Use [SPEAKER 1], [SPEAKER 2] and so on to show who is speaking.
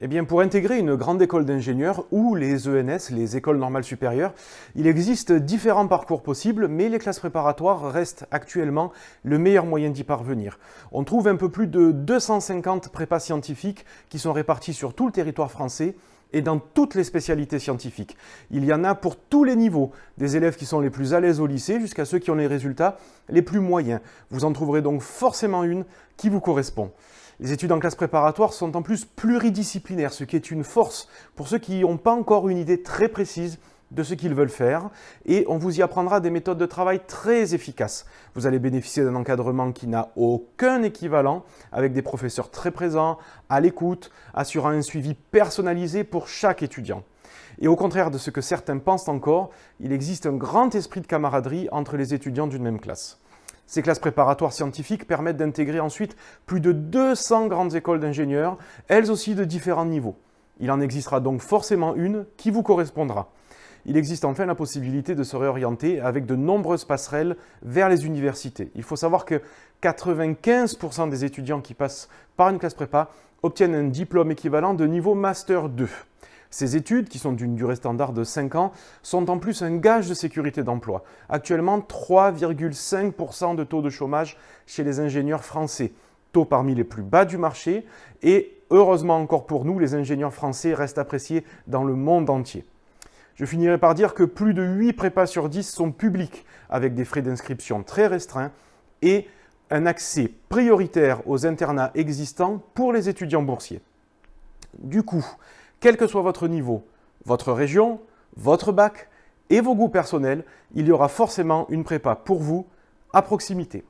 [SPEAKER 1] Eh bien, pour intégrer une grande école d'ingénieurs ou les ENS, les écoles normales supérieures, il existe différents parcours possibles, mais les classes préparatoires restent actuellement le meilleur moyen d'y parvenir. On trouve un peu plus de 250 prépas scientifiques qui sont répartis sur tout le territoire français et dans toutes les spécialités scientifiques. Il y en a pour tous les niveaux, des élèves qui sont les plus à l'aise au lycée jusqu'à ceux qui ont les résultats les plus moyens. Vous en trouverez donc forcément une qui vous correspond. Les études en classe préparatoire sont en plus pluridisciplinaires, ce qui est une force pour ceux qui n'ont pas encore une idée très précise de ce qu'ils veulent faire, et on vous y apprendra des méthodes de travail très efficaces. Vous allez bénéficier d'un encadrement qui n'a aucun équivalent, avec des professeurs très présents, à l'écoute, assurant un suivi personnalisé pour chaque étudiant. Et au contraire de ce que certains pensent encore, il existe un grand esprit de camaraderie entre les étudiants d'une même classe. Ces classes préparatoires scientifiques permettent d'intégrer ensuite plus de 200 grandes écoles d'ingénieurs, elles aussi de différents niveaux. Il en existera donc forcément une qui vous correspondra. Il existe enfin la possibilité de se réorienter avec de nombreuses passerelles vers les universités. Il faut savoir que 95% des étudiants qui passent par une classe prépa obtiennent un diplôme équivalent de niveau Master 2. Ces études, qui sont d'une durée standard de 5 ans, sont en plus un gage de sécurité d'emploi. Actuellement, 3,5% de taux de chômage chez les ingénieurs français, taux parmi les plus bas du marché, et heureusement encore pour nous, les ingénieurs français restent appréciés dans le monde entier. Je finirai par dire que plus de 8 prépas sur 10 sont publics, avec des frais d'inscription très restreints et un accès prioritaire aux internats existants pour les étudiants boursiers. Du coup, quel que soit votre niveau, votre région, votre bac et vos goûts personnels, il y aura forcément une prépa pour vous à proximité.